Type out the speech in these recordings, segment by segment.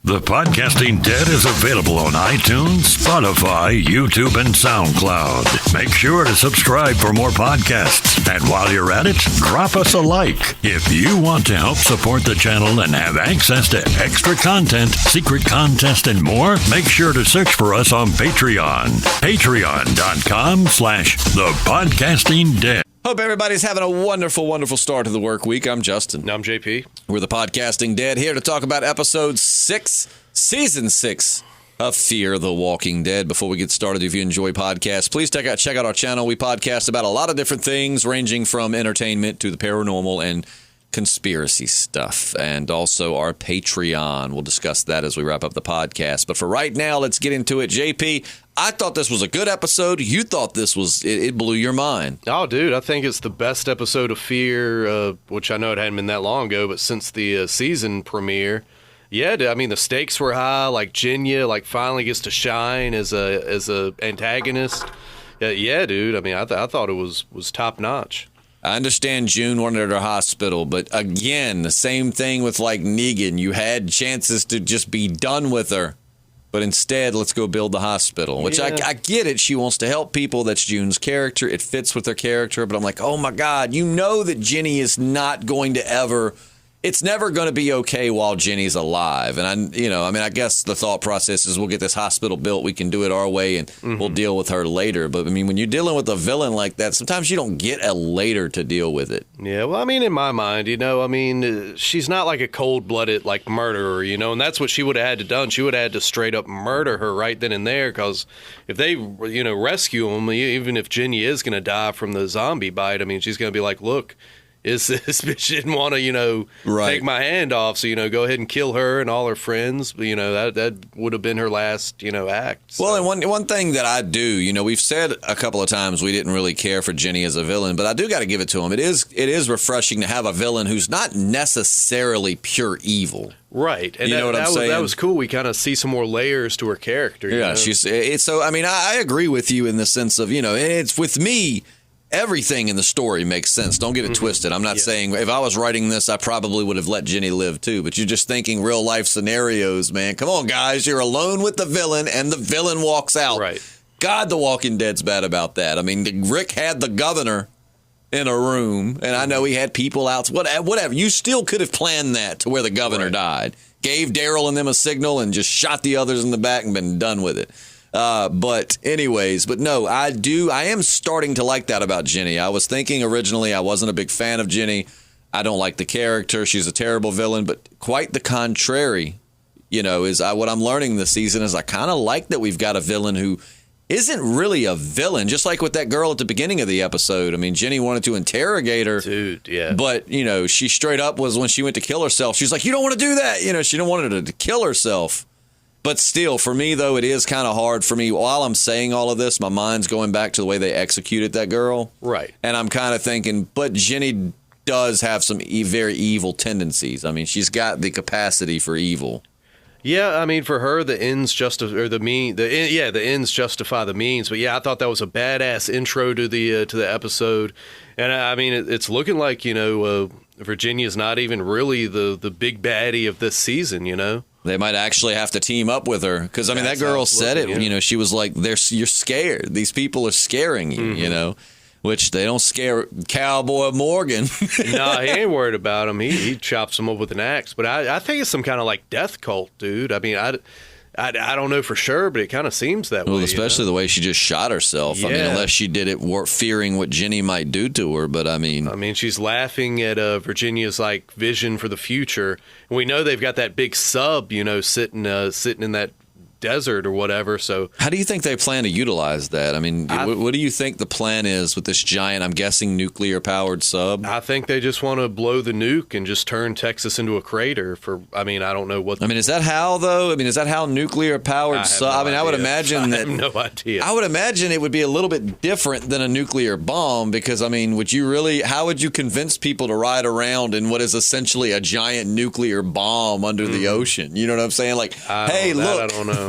The Podcasting Dead is available on iTunes, Spotify, YouTube, and SoundCloud. Make sure to subscribe for more podcasts. And while you're at it, drop us a like. If you want to help support the channel and have access to extra content, secret contests, and more, make sure to search for us on Patreon. Patreon.com/thepodcastingdead. Hope everybody's having a wonderful, wonderful start to the work week. I'm Justin. I'm JP. We're the Podcasting Dead, here to talk about episode 6, season 6 of Fear the Walking Dead. Before we get started, if you enjoy podcasts, please check out our channel. We podcast about a lot of different things, ranging from entertainment to the paranormal and conspiracy stuff, and also our Patreon. We'll discuss that as we wrap up the podcast. But for right now, let's get into it. JP, I thought this was a good episode. You thought this was, it blew your mind. Oh, dude, I think it's the best episode of Fear, which I know it hadn't been that long ago, but since the season premiere. Yeah, I mean, the stakes were high. Like, Ginny, finally gets to shine as a antagonist. Yeah, dude, I mean, I thought it was top-notch. I understand June wanted her to hospital, but again, the same thing with, Negan. You had chances to just be done with her, but instead, let's go build the hospital, which I get it. She wants to help people. That's June's character. It fits with her character, but I'm like, oh, my God, you know that Ginny is not going to ever... It's never going to be okay while Ginny's alive. And, I guess the thought process is we'll get this hospital built. We can do it our way, and we'll deal with her later. But, when you're dealing with a villain like that, sometimes you don't get a later to deal with it. Yeah, well, in my mind, she's not like a cold-blooded, murderer, and that's what she would have had to done. She would have had to straight up murder her right then and there, because if they, rescue him, even if Ginny is going to die from the zombie bite, she's going to be like, look, this bitch didn't want to, take my hand off, so, go ahead and kill her and all her friends. That would have been her last, act. So. Well, and one thing that I do, we've said a couple of times we didn't really care for Ginny as a villain, but I do got to give it to him. It is refreshing to have a villain who's not necessarily pure evil. Right. And that was cool. We kind of see some more layers to her character. Yeah, I agree with you in the sense of, it's with me. Everything in the story makes sense. Don't get it twisted. I'm not saying if I was writing this, I probably would have let Ginny live too. But you're just thinking real life scenarios, man. Come on, guys. You're alone with the villain, and the villain walks out. Right. God, The Walking Dead's bad about that. Rick had the governor in a room, and I know he had people out. Whatever. You still could have planned that to where the governor died. Gave Daryl and them a signal and just shot the others in the back and been done with it. But no, I am starting to like that about Ginny. I was thinking originally I wasn't a big fan of Ginny. I don't like the character. She's a terrible villain, but quite the contrary, what I'm learning this season is I kind of like that we've got a villain who isn't really a villain, just like with that girl at the beginning of the episode. Ginny wanted to interrogate her. Dude, yeah. But, she straight up was when she went to kill herself. She's like, you don't want to do that. She didn't want her to kill herself. But still, for me, though, it is kind of hard for me. While I'm saying all of this, my mind's going back to the way they executed that girl. Right. And I'm kind of thinking, but Ginny does have some very evil tendencies. She's got the capacity for evil. Yeah, for her, the ends justify the ends justify the means. But yeah, I thought that was a badass intro to the episode, and it's looking like Virginia's not even really the big baddie of this season. They might actually have to team up with her because that girl said it. Yeah. She was like, "You're scared. These people are scaring you." Which they don't scare Cowboy Morgan. No, he ain't worried about him. He chops him up with an axe. But I think it's some kind of death cult, dude. I don't know for sure, but it kind of seems that way. Well, especially the way she just shot herself. Yeah. Unless she did it fearing what Ginny might do to her. But she's laughing at Virginia's vision for the future. And we know they've got that big sub, sitting in that desert or whatever. So how do you think they plan to utilize that? What do you think the plan is with this giant, I'm guessing, nuclear powered sub? I think they just want to blow the nuke and just turn Texas into a crater for, I don't know what. Is that how though? Is that how nuclear powered sub? No I would imagine that. I have no idea. I would imagine it would be a little bit different than a nuclear bomb because how would you convince people to ride around in what is essentially a giant nuclear bomb under the ocean? You know what I'm saying? Hey, look. I don't know.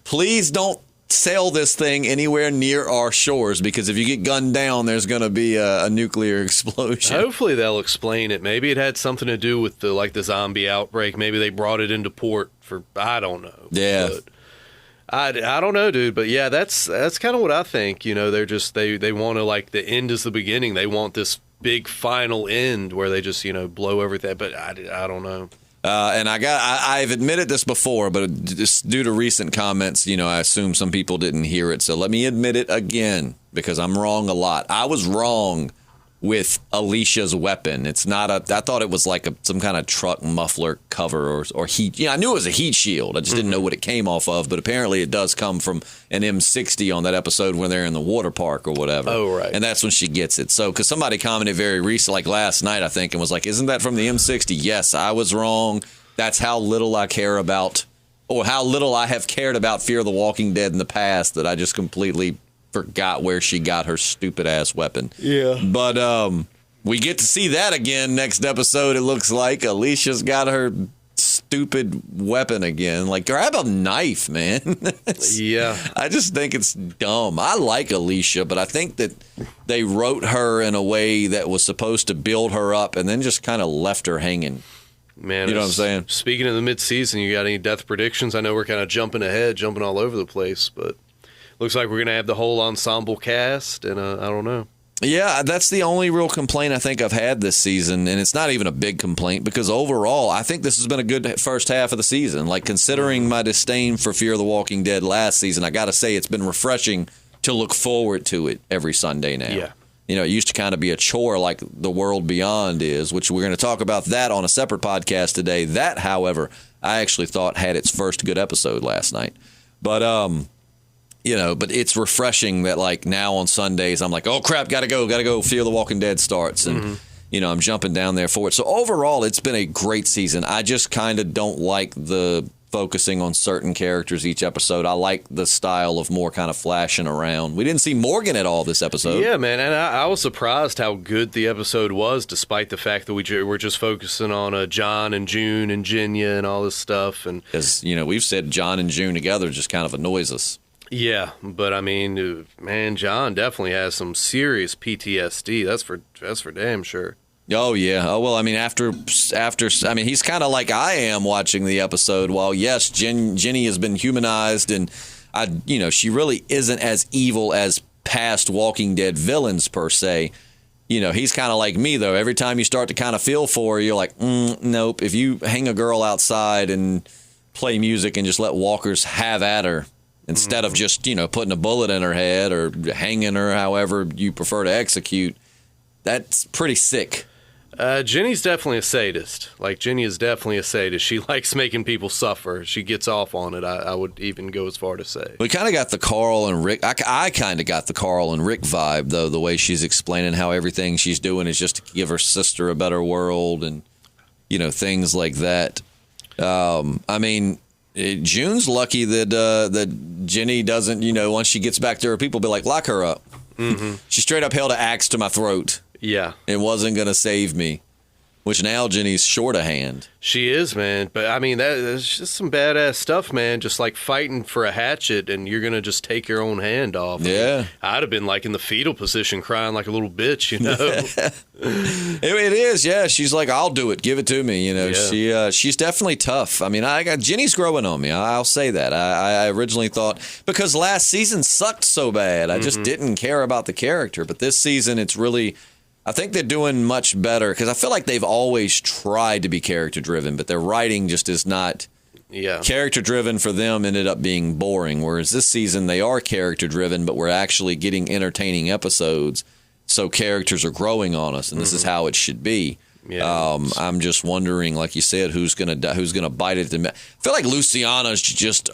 Please don't sail this thing anywhere near our shores, because if you get gunned down, there's going to be a nuclear explosion. Hopefully they'll explain it. Maybe it had something to do with the zombie outbreak. Maybe they brought it into port for, I don't know. Yeah. But I don't know, dude. But yeah, that's kind of what I think. They're just they want to, like, the end is the beginning. They want this big final end where they just blow everything. But I don't know. And I've admitted this before, but just due to recent comments, I assume some people didn't hear it. So let me admit it again, because I'm wrong a lot. I was wrong with Alicia's weapon. It's not I thought it was like some kind of truck muffler cover or heat. I knew it was a heat shield. I just didn't know what it came off of. But apparently it does come from an M60 on that episode when they're in the water park or whatever. Oh, right. And that's when she gets it. So, because somebody commented very recently, like last night, I think, and was like, isn't that from the M60? Yes, I was wrong. That's how little I care about, or how little I have cared about Fear the Walking Dead in the past, that I just completely forgot where she got her stupid ass weapon. Yeah. But we get to see that again next episode. It looks like Alicia's got her stupid weapon again. Like, grab a knife, man. Yeah. I just think it's dumb. I like Alicia, but I think that they wrote her in a way that was supposed to build her up and then just kind of left her hanging. Man, you know what I'm saying? Speaking of the mid-season, you got any death predictions? I know we're kind of jumping all over the place, but looks like we're going to have the whole ensemble cast, and I don't know. Yeah, that's the only real complaint I think I've had this season, and it's not even a big complaint, because overall, I think this has been a good first half of the season. Like, considering my disdain for Fear the Walking Dead last season, I got to say it's been refreshing to look forward to it every Sunday now. Yeah. It used to kind of be a chore like The World Beyond is, which we're going to talk about that on a separate podcast today. That, however, I actually thought had its first good episode last night. But, but it's refreshing that, like, now on Sundays, I'm like, oh, crap, gotta go. Fear the Walking Dead starts. And, I'm jumping down there for it. So overall, it's been a great season. I just kind of don't like the focusing on certain characters each episode. I like the style of more kind of flashing around. We didn't see Morgan at all this episode. Yeah, man, and I was surprised how good the episode was, despite the fact that we're just focusing on John and June and Ginya and all this stuff. And as we've said, John and June together just kind of annoys us. Yeah, but I mean, man, John definitely has some serious PTSD. That's for damn sure. Oh, yeah. Oh, well, I mean, after he's kind of like I am watching the episode. While, yes, Ginny has been humanized, and, she really isn't as evil as past Walking Dead villains, per se. He's kind of like me, though. Every time you start to kind of feel for her, you're like, nope. If you hang a girl outside and play music and just let walkers have at her, instead of just, putting a bullet in her head or hanging her however you prefer to execute, that's pretty sick. Ginny's definitely a sadist. Like, Ginny is definitely a sadist. She likes making people suffer. She gets off on it, I would even go as far to say. We kind of got the Carl and Rick. I kind of got the Carl and Rick vibe, though, the way she's explaining how everything she's doing is just to give her sister a better world and, things like that. I mean, June's lucky that Ginny doesn't, once she gets back to her people, be like, lock her up. Mm-hmm. She straight up held an axe to my throat. Yeah. It wasn't going to save me, which now Ginny's short of hand. She is, man. But, I mean, that's just some badass stuff, man. Just like fighting for a hatchet and you're going to just take your own hand off. Yeah. I'd have been like in the fetal position crying like a little bitch, It is, yeah. She's like, I'll do it. Give it to me. Yeah. She's definitely tough. I mean, Ginny's growing on me. I'll say that. I originally thought, because last season sucked so bad, I just didn't care about the character. But this season, it's really... I think they're doing much better, because I feel like they've always tried to be character-driven, but their writing just is not character-driven. For them, ended up being boring, whereas this season they are character-driven, but we're actually getting entertaining episodes, so characters are growing on us, and this is how it should be. Yeah. I'm just wondering, like you said, who's gonna bite it. I feel like Luciana's just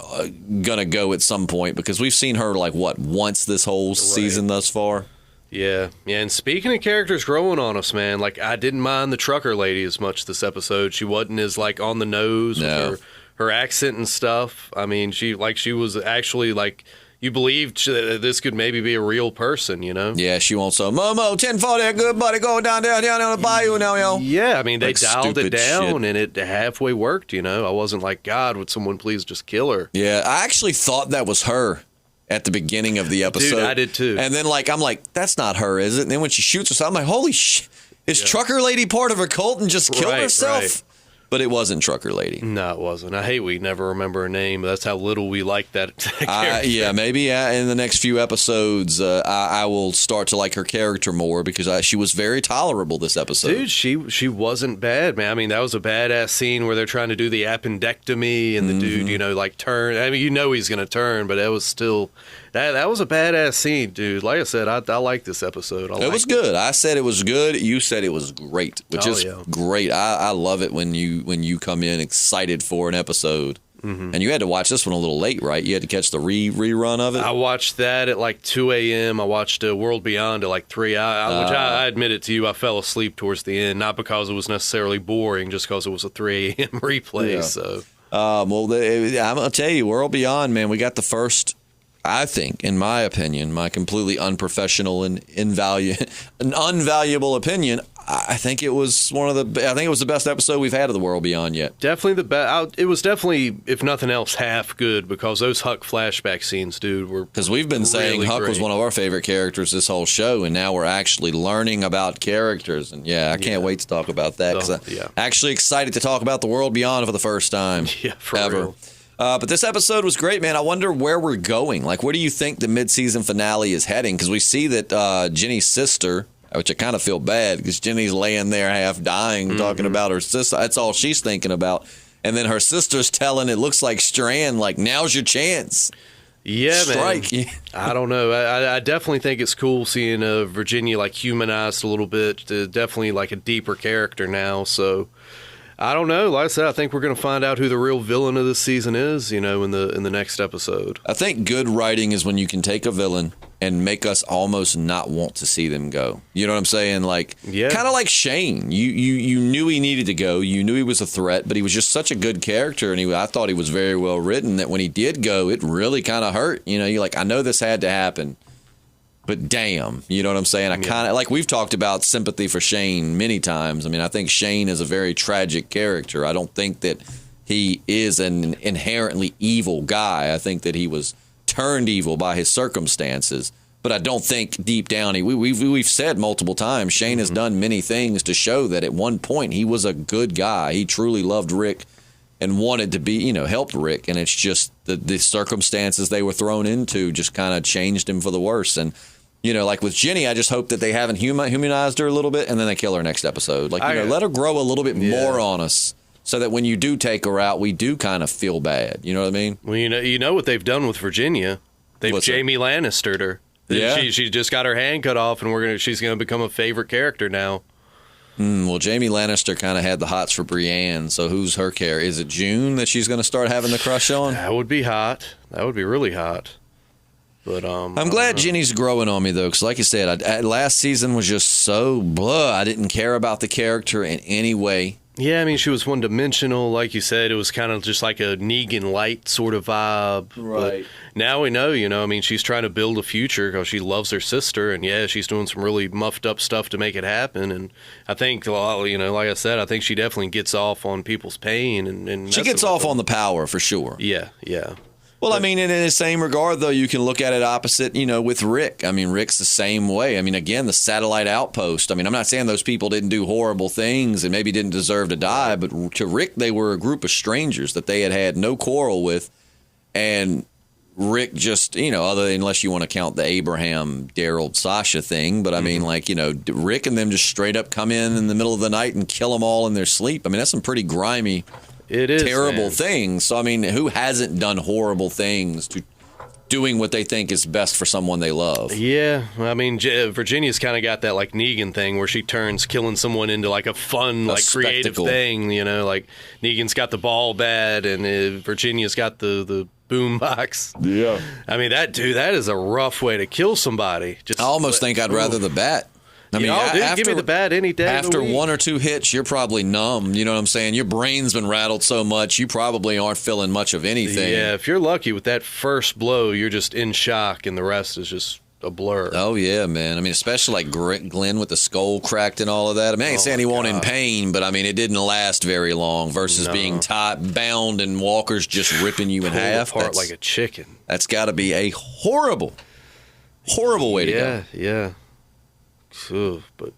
gonna go at some point, because we've seen her once this whole season thus far. Yeah, and speaking of characters growing on us, man, like, I didn't mind the trucker lady as much this episode. She wasn't as, like, on the nose with her accent and stuff. I mean, she was actually, like, you believed that this could maybe be a real person, Yeah, she won't say, Momo, 1040, good buddy, go down on the bayou now, yo. Yeah, I mean, they dialed it down, shit. And it halfway worked, I wasn't like, God, would someone please just kill her? Yeah, I actually thought that was her at the beginning of the episode. Dude, I did too. And then I'm like, that's not her, is it? And then when she shoots herself, I'm like, holy shit. Is Trucker Lady part of her cult and just killed herself? Right. But it wasn't Trucker Lady. No, it wasn't. I hate we never remember her name. That's how little we like that character. Yeah, maybe in the next few episodes, I will start to like her character more because she was very tolerable this episode. Dude, she wasn't bad, man. I mean, that was a badass scene where they're trying to do the appendectomy and the dude, turn. I mean, he's going to turn, but it was still... That was a badass scene, dude. Like I said, I like this episode. It was good. I said it was good. You said it was great, which is great. I love it when you come in excited for an episode. Mm-hmm. And you had to watch this one a little late, right? You had to catch the rerun of it? I watched that at 2 a.m. I watched World Beyond at 3. Which I admit it to you, I fell asleep towards the end, not because it was necessarily boring, just because it was a 3 a.m. replay. Yeah. So, I'm going to tell you, World Beyond, man, we got the first... I think, in my opinion, my completely unprofessional and unvaluable opinion, I think it was the best episode we've had of The World Beyond yet. Definitely the best. It was definitely, if nothing else, half good because those Huck flashback scenes, dude, were because we've been saying Huck was one of our favorite characters this whole show, and now we're actually learning about characters, and I can't wait to talk about that because I'm actually excited to talk about The World Beyond for the first time ever. Real. But this episode was great, man. I wonder where we're going. Where do you think the mid-season finale is heading? Because we see that Ginny's sister, which I kind of feel bad because Ginny's laying there half dying talking about her sister. That's all she's thinking about. And then her sister's telling, it looks like Strand, now's your chance. Yeah, Strike. Man. I don't know. I definitely think it's cool seeing Virginia humanized a little bit. Definitely a deeper character now, so... I don't know. Like I said, I think we're going to find out who the real villain of this season is, in the next episode. I think good writing is when you can take a villain and make us almost not want to see them go. You know what I'm saying? Kind of like Shane. You knew he needed to go. You knew he was a threat, but he was just such a good character, and I thought he was very well written that when he did go, it really kind of hurt. You're I know this had to happen. But damn, you know what I'm saying? I kind of, we've talked about sympathy for Shane many times. I mean, I think Shane is a very tragic character. I don't think that he is an inherently evil guy. I think that he was turned evil by his circumstances. But I don't think deep down, we've said multiple times, Shane has done many things to show that at one point he was a good guy. He truly loved Rick and wanted to be, helped Rick. And it's just the circumstances they were thrown into just kind of changed him for the worse. And with Ginny, I just hope that they haven't humanized her a little bit and then they kill her next episode. Let her grow a little bit more on us so that when you do take her out, we do kind of feel bad. You know what I mean? Well, you know what they've done with Virginia. They've Jamie Lannistered her. Yeah. She just got her hand cut off and she's going to become a favorite character now. Well, Jamie Lannister kind of had the hots for Brienne, so who's her character? Is it June that she's going to start having the crush on? That would be hot. That would be really hot. But I'm glad Ginny's growing on me, though, because like you said, last season was just so blah. I didn't care about the character in any way. Yeah, I mean, she was one-dimensional. Like you said, it was kind of just like a Negan light sort of vibe. Right. But now we know, I mean, she's trying to build a future because she loves her sister. And, she's doing some really muffed up stuff to make it happen. And I think, like I said, I think she definitely gets off on people's pain. And she gets off on the power, for sure. Yeah. Well, I mean, in the same regard, though, you can look at it opposite, with Rick. I mean, Rick's the same way. I mean, again, the satellite outpost. I mean, I'm not saying those people didn't do horrible things and maybe didn't deserve to die, but to Rick, they were a group of strangers that they had no quarrel with. And Rick just, unless you want to count the Abraham, Daryl, Sasha thing, but I mean, Rick and them just straight up come in the middle of the night and kill them all in their sleep. I mean, that's some pretty grimy... It is terrible things. So, I mean, who hasn't done horrible things to doing what they think is best for someone they love? Yeah. I mean, Virginia's kind of got that Negan thing where she turns killing someone into a fun, creative thing. Negan's got the ball bat and Virginia's got the boom box. Yeah. I mean, that is a rough way to kill somebody. I almost think I'd rather the bat. I mean, give me the bat any day. After one or two hits, you're probably numb. You know what I'm saying? Your brain's been rattled so much, you probably aren't feeling much of anything. Yeah, if you're lucky with that first blow, you're just in shock, and the rest is just a blur. Oh, yeah, man. I mean, especially like Glenn with the skull cracked and all of that. I mean, I ain't saying he wasn't in pain, but I mean, it didn't last very long versus being bound and walkers just ripping you in half. Apart like a chicken. That's got to be a horrible way to go. Yeah. But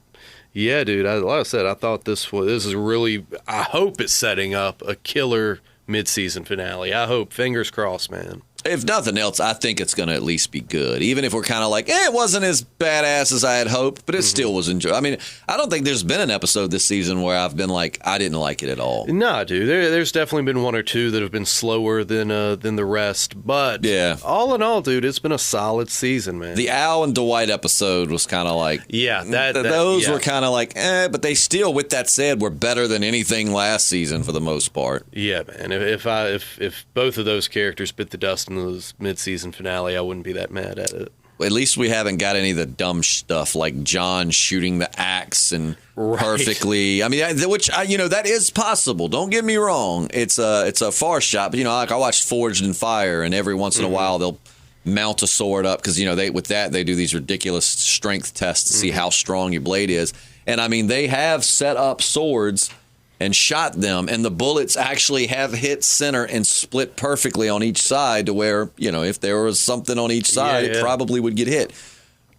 yeah, dude, like I said, I thought this is really, I hope it's setting up a killer mid-season finale. I hope, fingers crossed, man. If nothing else, I think it's going to at least be good. Even if we're kind of like, it wasn't as badass as I had hoped, but it still was enjoyable. I mean, I don't think there's been an episode this season where I've been like, I didn't like it at all. Nah, dude. There's definitely been one or two that have been slower than the rest. But all in all, dude, it's been a solid season, man. The Al and Dwight episode was kind of like, those were kind of like, but they still, with that said, were better than anything last season for the most part. Yeah, man. If both of those characters bit the dust in the mid-season finale, I wouldn't be that mad at it. At least we haven't got any of the dumb stuff like John shooting the axe and perfectly. I mean, that is possible. Don't get me wrong. It's a far shot, but like I watched Forged in Fire, and every once in a while they'll mount a sword up because they do these ridiculous strength tests to see how strong your blade is. And I mean, they have set up swords and shot them, and the bullets actually have hit center and split perfectly on each side to where, if there was something on each side, it probably would get hit.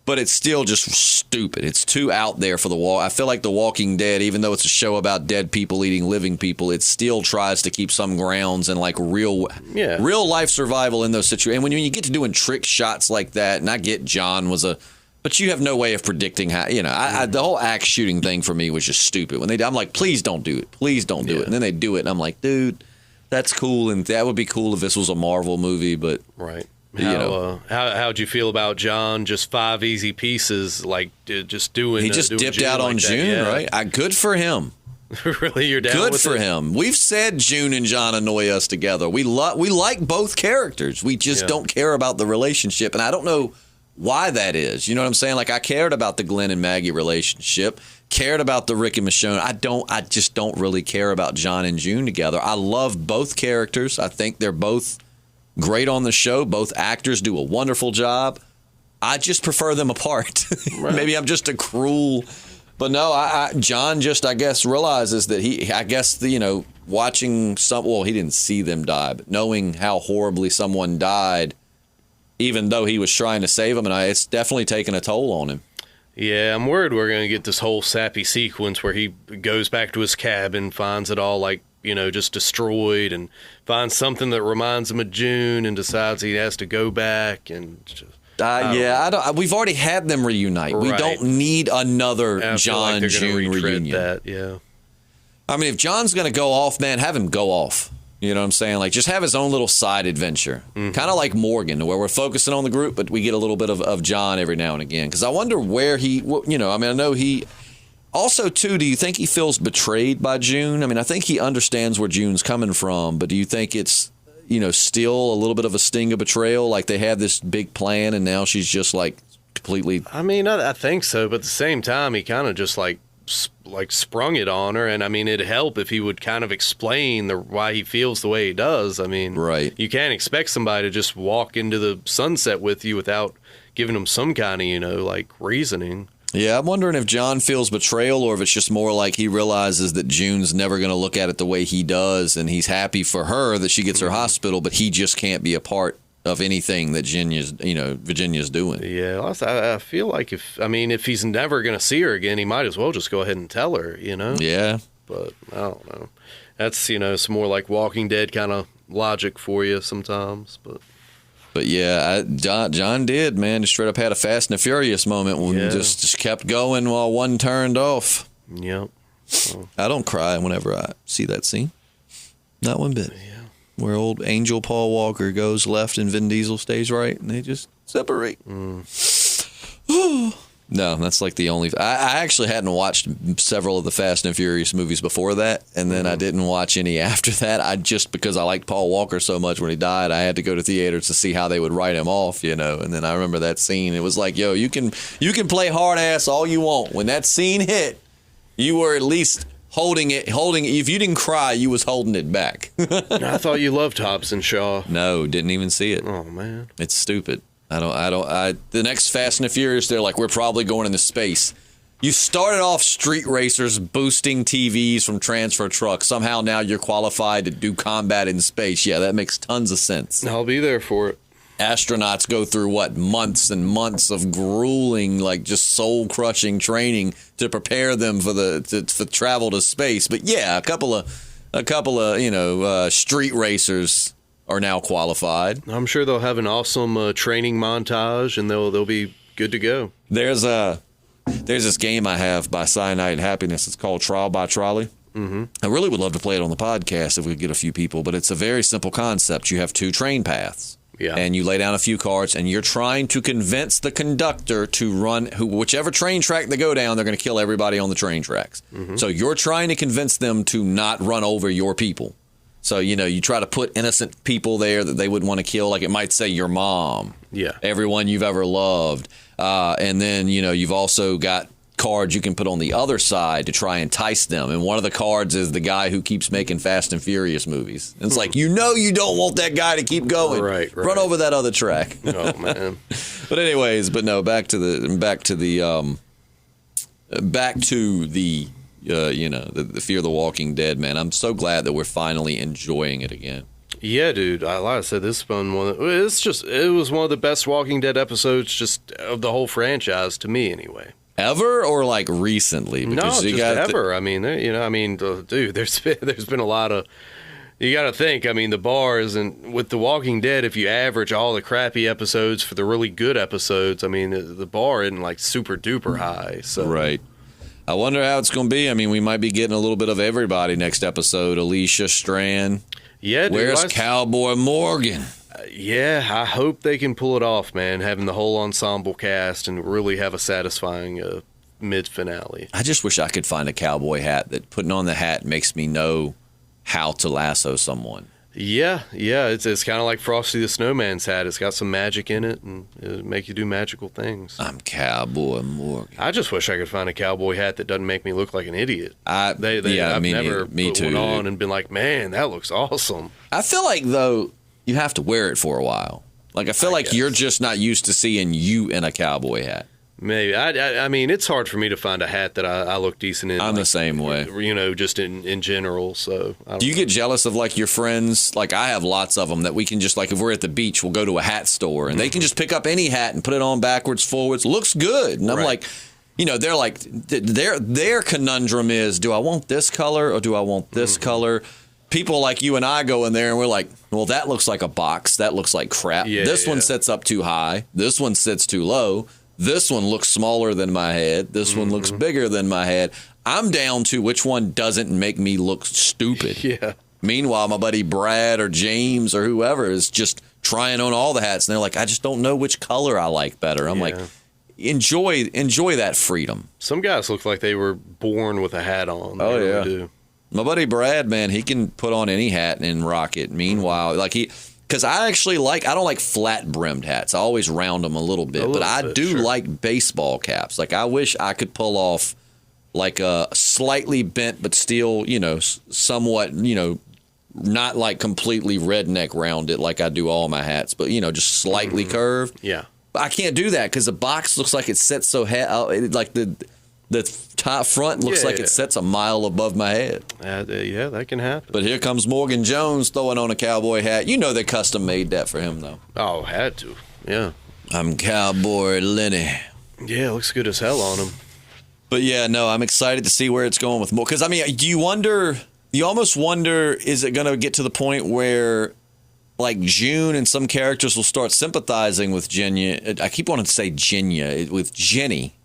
But it's still just stupid. It's too out there for the wall. I feel like The Walking Dead, even though it's a show about dead people eating living people, it still tries to keep some grounds and like real life survival in those situations. And when you get to doing trick shots like that, and I get John was but you have no way of predicting how, the whole axe shooting thing for me was just stupid. I'm like, please don't do it. Please don't do it. And then they do it, and I'm like, dude, that's cool, and that would be cool if this was a Marvel movie, but... Right. How'd you feel about John, just 5 easy pieces, like just doing... He just dipped out on June, right? Good for him. Really? You're down Good with for it? him. We've said June and John annoy us together. We like both characters. We just don't care about the relationship, and I don't know why that is. You know what I'm saying? Like, I cared about the Glenn and Maggie relationship, cared about the Rick and Michonne. I just don't really care about John and June together. I love both characters. I think they're both great on the show. Both actors do a wonderful job. I just prefer them apart. Right. Maybe I'm just a cruel... But no, John just, I guess, realizes that watching he didn't see them die, but knowing how horribly someone died, even though he was trying to save him, and it's definitely taken a toll on him. Yeah, I'm worried we're going to get this whole sappy sequence where he goes back to his cabin, finds it all just destroyed, and finds something that reminds him of June, and decides he has to go back and just... we've already had them reunite. Right. We don't need another John June reunion. I mean, if John's going to go off, man, have him go off. You know what I'm saying? Like, just have his own little side adventure. Mm-hmm. Kind of like Morgan, where we're focusing on the group, but we get a little bit of John every now and again. Because I wonder where I know he... Also, too, do you think he feels betrayed by June? I mean, I think he understands where June's coming from, but do you think it's, still a little bit of a sting of betrayal? Like, they had this big plan, and now she's just, like, completely... I mean, I think so, but at the same time, he kind of just, like sprung it on her, and I mean, it'd help if he would kind of explain why he feels the way he does. I mean, right. You can't expect somebody to just walk into the sunset with you without giving them some kind of, reasoning. Yeah, I'm wondering if John feels betrayal or if it's just more like he realizes that June's never going to look at it the way he does, and he's happy for her that she gets her hospital, but he just can't be a part of anything that Virginia's doing. Yeah, I feel like if he's never going to see her again, he might as well just go ahead and tell her, Yeah. But I don't know. That's, some more like Walking Dead kind of logic for you sometimes, But yeah, John did, man. Just straight up had a Fast and the Furious moment when just kept going while one turned off. Yep. I don't cry whenever I see that scene. Not one bit. Yeah. Where old Angel Paul Walker goes left and Vin Diesel stays right, and they just separate. No, that's like the only... I actually hadn't watched several of the Fast and Furious movies before that, and then I didn't watch any after that. Because I liked Paul Walker so much when he died, I had to go to theaters to see how they would write him off, And then I remember that scene. It was like, yo, you can play hard ass all you want. When that scene hit, you were at least holding it. If you didn't cry, you was holding it back. I thought you loved Hobbs and Shaw. No, didn't even see it. Oh, man. It's stupid. The next Fast and the Furious, they're like, we're probably going into space. You started off street racers boosting TVs from transfer trucks. Somehow now you're qualified to do combat in space. Yeah, that makes tons of sense. I'll be there for it. Astronauts go through months and months of grueling, like just soul-crushing training to prepare them for travel to space. But yeah, a couple of street racers are now qualified. I'm sure they'll have an awesome training montage, and they'll be good to go. There's this game I have by Cyanide and Happiness. It's called Trial by Trolley. Mm-hmm. I really would love to play it on the podcast if we could get a few people, but it's a very simple concept. You have 2 train paths. Yeah. And you lay down a few cards, and you're trying to convince the conductor to run whichever train track they go down, they're going to kill everybody on the train tracks. Mm-hmm. So you're trying to convince them to not run over your people. So, you try to put innocent people there that they would want to kill. Like it might say your mom. Yeah. Everyone you've ever loved. And then, you've also got cards you can put on the other side to try and entice them. And one of the cards is the guy who keeps making Fast and Furious movies. And it's like, you don't want that guy to keep going. Right. Run over that other track. Oh, man. But anyways, back to the the Fear the Walking Dead, man. I'm so glad that we're finally enjoying it again. Yeah, dude. Like I said, this has been it was one of the best Walking Dead episodes just of the whole franchise to me, anyway. Ever or like recently? Because no, just ever. Dude, there's been a lot of. You got to think. I mean, the bar isn't with The Walking Dead. If you average all the crappy episodes for the really good episodes, I mean, the bar isn't like super duper high. So right. I wonder how it's going to be. I mean, we might be getting a little bit of everybody next episode. Alicia, Strand. Yeah, dude. Where's Cowboy Morgan? Yeah, I hope they can pull it off, man. Having the whole ensemble cast and really have a satisfying mid-finale. I just wish I could find a cowboy hat that putting on the hat makes me know how to lasso someone. Yeah, it's kind of like Frosty the Snowman's hat. It's got some magic in it, and it'll make you do magical things. I'm Cowboy Morgan. I just wish I could find a cowboy hat that doesn't make me look like an idiot. I've never put one on and been like, man, that looks awesome. I feel like, though, you have to wear it for a while. Like, I feel like you're just not used to seeing you in a cowboy hat. Maybe. I mean, it's hard for me to find a hat that I look decent in. I'm the same way. Just in general. So, do you get jealous of, like, your friends? Like, I have lots of them that we can just, like, if we're at the beach, we'll go to a hat store, and they can just pick up any hat and put it on backwards, forwards. Looks good. And I'm like, they're like, their conundrum is, do I want this color or do I want this color? People like you and I go in there and we're like, well, that looks like a box. That looks like crap. This one sits up too high. This one sits too low. This one looks smaller than my head. This one looks bigger than my head. I'm down to which one doesn't make me look stupid. Yeah. Meanwhile, my buddy Brad or James or whoever is just trying on all the hats. And they're like, I just don't know which color I like better. I'm like, enjoy that freedom. Some guys look like they were born with a hat on. Oh, yeah. Do. My buddy Brad, man, he can put on any hat and rock it. Meanwhile, because I don't like flat brimmed hats. I always round them a little bit, but I do like baseball caps. Like, I wish I could pull off like a slightly bent, but still, somewhat, not like completely redneck rounded like I do all my hats, but, just slightly curved. Yeah. But I can't do that because the box looks like it sets so like the top front looks like it sets a mile above my head. Yeah, that can happen. But here comes Morgan Jones throwing on a cowboy hat. They custom made that for him, though. Oh, had to. Yeah. I'm Cowboy Lenny. Yeah, it looks good as hell on him. But yeah, no, I'm excited to see where it's going with more. Because, you almost wonder, is it going to get to the point where, like, June and some characters will start sympathizing with Genya. I keep wanting to say Genya, with Ginny.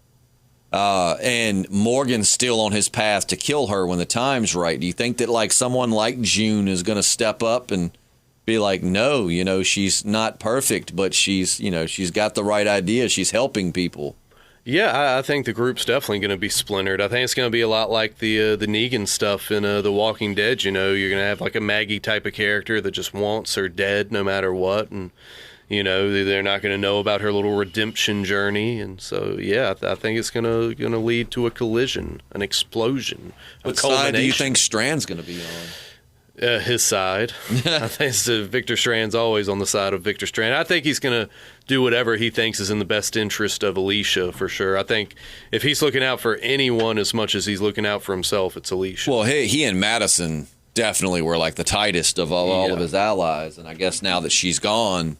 And Morgan's still on his path to kill her when the time's right. Do you think that, like, someone like June is going to step up and be like, no, she's not perfect, but she's got the right idea. She's helping people. Yeah, I think the group's definitely going to be splintered. I think it's going to be a lot like the Negan stuff in The Walking Dead. You're going to have like a Maggie type of character that just wants her dead no matter what, and they're not going to know about her little redemption journey. And so, yeah, I think it's going to lead to a collision, an explosion. What side do you think Strand's going to be on? His side. I think Victor Strand's always on the side of Victor Strand. I think he's going to do whatever he thinks is in the best interest of Alicia, for sure. I think if he's looking out for anyone as much as he's looking out for himself, it's Alicia. Well, he and Madison definitely were like the tightest of all of his allies. And I guess now that she's gone,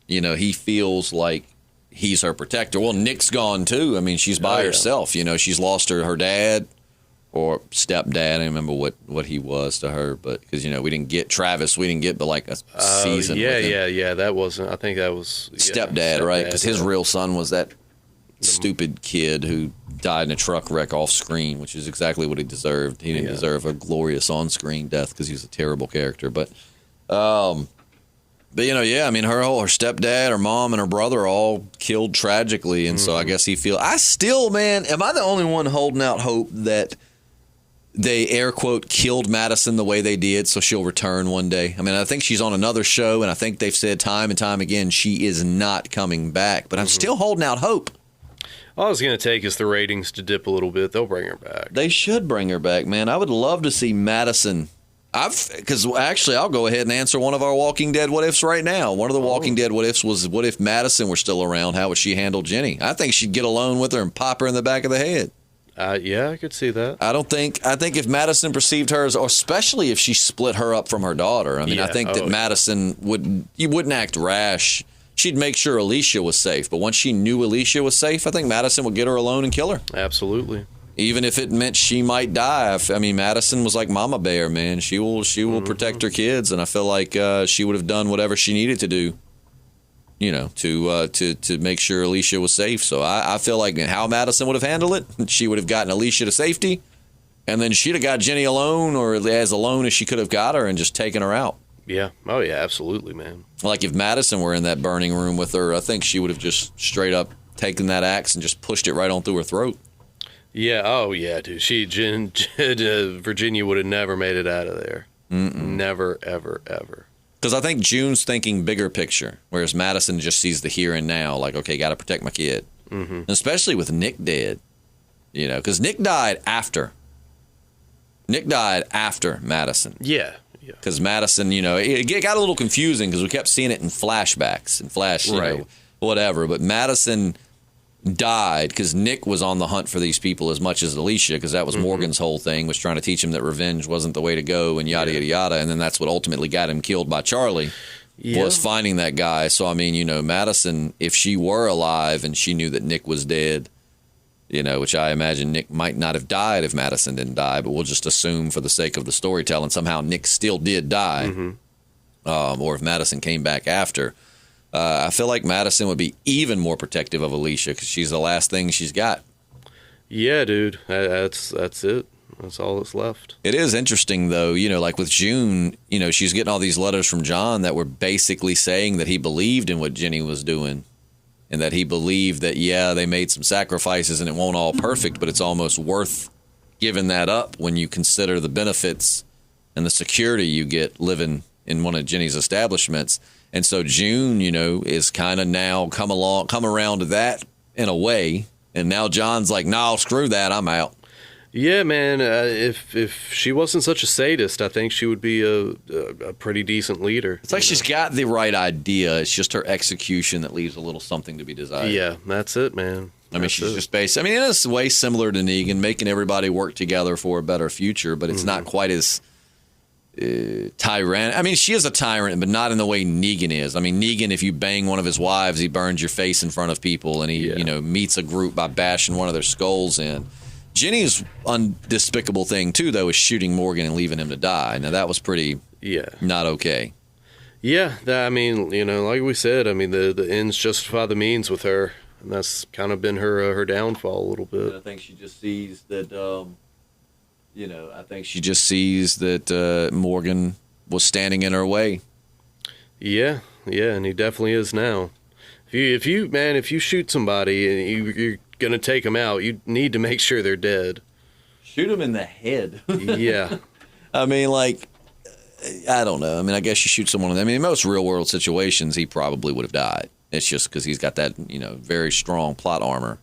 he feels like he's her protector. Well, Nick's gone too. I mean, she's by herself. She's lost her dad. Or stepdad, I don't remember what he was to her, but because we didn't get Travis, we didn't get but like a season. Yeah. That wasn't. I think that was stepdad, right? Because his real son was that stupid kid who died in a truck wreck off screen, which is exactly what he deserved. He didn't deserve a glorious on-screen death because he was a terrible character. But I mean, her stepdad, her mom, and her brother are all killed tragically, and so I guess he feels. I still, man, am I the only one holding out hope that they air quote killed Madison the way they did so she'll return one day? I mean, I think she's on another show, and I think they've said time and time again she is not coming back, but I'm still holding out hope. All it's going to take is the ratings to dip a little bit. They'll bring her back. They should bring her back, man. I would love to see Madison. Because actually, I'll go ahead and answer one of our Walking Dead what ifs right now. One of the Walking Dead what ifs was, what if Madison were still around? How would she handle Ginny? I think she'd get alone with her and pop her in the back of the head. Yeah, I could see that. I think if Madison perceived her as, or especially if she split her up from her daughter, I mean, I think that Madison wouldn't act rash. She'd make sure Alicia was safe. But once she knew Alicia was safe, I think Madison would get her alone and kill her. Absolutely. Even if it meant she might die. I mean, Madison was like Mama Bear, man. She will protect her kids, and I feel like she would have done whatever she needed to do, to make sure Alicia was safe. So I feel like how Madison would have handled it, she would have gotten Alicia to safety, and then she'd have got Ginny alone, or as alone as she could have got her, and just taken her out. Yeah. Oh, yeah, absolutely, man. Like if Madison were in that burning room with her, I think she would have just straight up taken that axe and just pushed it right on through her throat. Yeah. Oh, yeah, dude. Virginia would have never made it out of there. Never, ever, ever. Because I think June's thinking bigger picture, whereas Madison just sees the here and now, like, okay, got to protect my kid. And especially with Nick dead, because Nick died after Madison. Yeah. Because Madison, it got a little confusing because we kept seeing it in flashbacks and whatever. But Madison died because Nick was on the hunt for these people as much as Alicia, because that was Morgan's whole thing, was trying to teach him that revenge wasn't the way to go and yada, yada, yada. And then that's what ultimately got him killed by Charlie, was finding that guy. So, I mean, Madison, if she were alive and she knew that Nick was dead, which I imagine Nick might not have died if Madison didn't die, but we'll just assume for the sake of the storytelling somehow Nick still did die, or if Madison came back after. I feel like Madison would be even more protective of Alicia because she's the last thing she's got. Yeah, dude. That's it. That's all that's left. It is interesting, though, like with June, she's getting all these letters from John that were basically saying that he believed in what Ginny was doing. And that he believed that, they made some sacrifices and it won't all perfect, but it's almost worth giving that up when you consider the benefits and the security you get living in one of Ginny's establishments. And so June, is kind of now come around to that in a way. And now John's like, no, screw that. I'm out. Yeah, man. If she wasn't such a sadist, I think she would be a pretty decent leader. It's like she's got the right idea. It's just her execution that leaves a little something to be desired. Yeah, that's it, man. I mean, she's just based. I mean, in a way similar to Negan, making everybody work together for a better future, but it's not quite as tyrant. I mean, she is a tyrant, but not in the way Negan is. I mean, Negan, if you bang one of his wives, he burns your face in front of people, and he, meets a group by bashing one of their skulls in. Ginny's undespicable thing, too, though, is shooting Morgan and leaving him to die. Now, that was pretty not okay. Yeah, I mean, like we said, I mean, the ends justify the means with her, and that's kind of been her downfall a little bit. And I think she just sees that, Morgan was standing in her way. Yeah, and he definitely is now. If you shoot somebody and you're gonna take them out, you need to make sure they're dead. Shoot them in the head. Yeah. I mean, like, I don't know. I mean, I guess you shoot someone. I mean, in most real world situations, he probably would have died. It's just because he's got that, very strong plot armor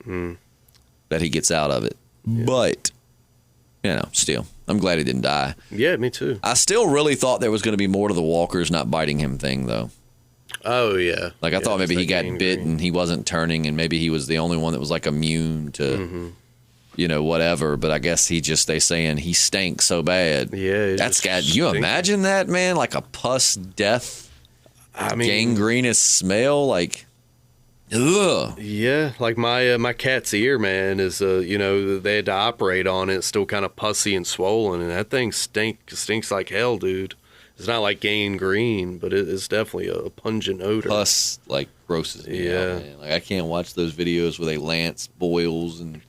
that he gets out of it. Yeah. But still, I'm glad he didn't die. Yeah, me too. I still really thought there was going to be more to the walkers not biting him thing, though. Oh, yeah. Like, I thought maybe he got bit and he wasn't turning, and maybe he was the only one that was, like, immune to, whatever. But I guess they saying he stank so bad. Yeah. That's got, you imagine that, man? Like a pus death, gangrenous smell, like, ugh. Yeah, like my cat's ear, man, is, they had to operate on it. It's still kind of pussy and swollen, and that thing stinks like hell, dude. It's not like gangrene, but it's definitely a pungent odor. Pus, like, grosses me out, man. Like, I can't watch those videos where they lance boils and,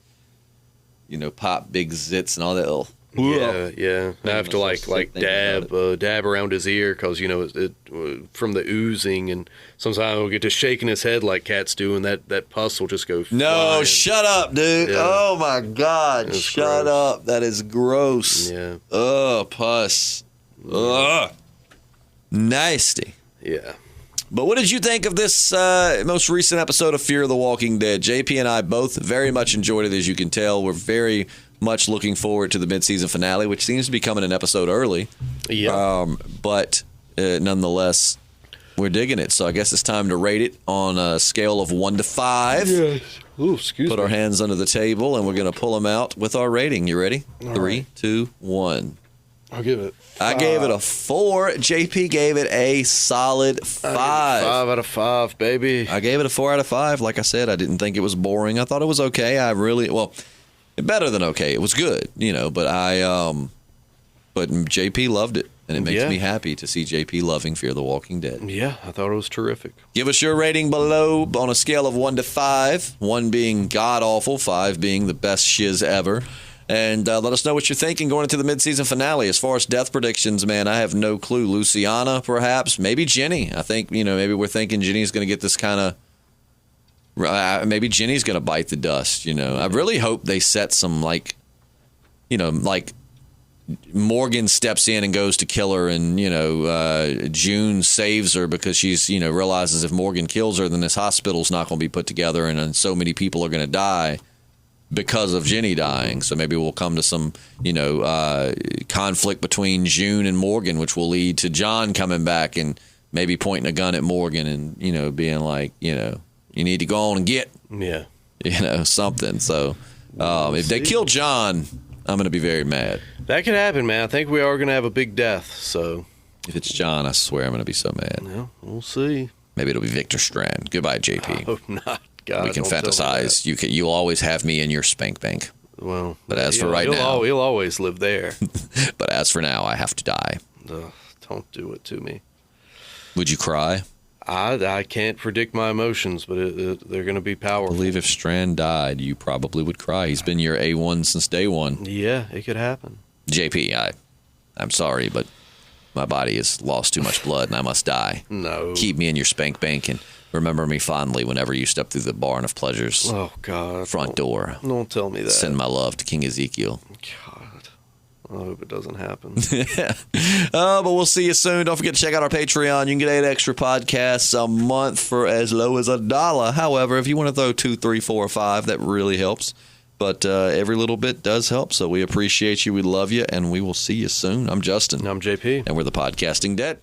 pop big zits and all that. Oh, yeah. I have to, like dab around his ear because, it from the oozing, and sometimes he'll get to shaking his head like cats do, and that pus will just go flying. No, shut up, dude. Yeah. Oh, my God. Shut up. That is gross. Yeah. Oh, pus. Ugh. Nasty. Yeah. But what did you think of this most recent episode of Fear of the Walking Dead? JP and I both very much enjoyed it, as you can tell. We're very much looking forward to the mid-season finale, which seems to be coming an episode early. Yeah. But nonetheless, we're digging it. So I guess it's time to rate it on a scale of 1 to 5. Yes. Ooh, excuse me. Put our hands under the table, and we're going to pull them out with our rating. You ready? All 3, right. 2, 1. I'll give it 5. I gave it a 4. JP gave it a solid 5. 5 out of 5, baby. I gave it a 4 out of 5. Like I said, I didn't think it was boring. I thought it was okay. Better than okay. It was good, but but JP loved it, and it makes me happy to see JP loving Fear the Walking Dead. Yeah, I thought it was terrific. Give us your rating below on a scale of 1 to 5. 1 being god-awful, 5 being the best shiz ever. And let us know what you're thinking going into the mid-season finale. As far as death predictions, man, I have no clue. Luciana, perhaps. Maybe Ginny. I think, maybe we're thinking Ginny's going to get this kind of... maybe Ginny's going to bite the dust, I really hope they set some, like Morgan steps in and goes to kill her, and, June saves her because she's, realizes if Morgan kills her, then this hospital's not going to be put together, and so many people are going to die because of Ginny dying. So maybe we'll come to some, conflict between June and Morgan, which will lead to John coming back and maybe pointing a gun at Morgan and, being like, you need to go on and get, something. So if they kill John, I'm going to be very mad. That could happen, man. I think we are going to have a big death. So if it's John, I swear I'm going to be so mad. Yeah, we'll see. Maybe it'll be Victor Strand. Goodbye, JP. I hope not. God, we can fantasize. You'll always have me in your spank bank. Well, but as for right now, he'll always live there. But as for now, I have to die. Don't do it to me. Would you cry? I can't predict my emotions, but they're going to be powerful. I believe if Strand died, you probably would cry. He's been your A1 since day one. Yeah, it could happen. JP, I'm sorry, but my body has lost too much blood and I must die. No. Keep me in your spank bank and remember me fondly whenever you step through the barn of pleasures. Oh, God. Front door. Don't tell me that. Send my love to King Ezekiel. God. I hope it doesn't happen. But we'll see you soon. Don't forget to check out our Patreon. You can get 8 extra podcasts a month for as low as $1. However, if you want to throw 2, 3, 4, or 5, that really helps. But every little bit does help. So we appreciate you. We love you. And we will see you soon. I'm Justin. I'm JP. And we're the Podcasting Dead.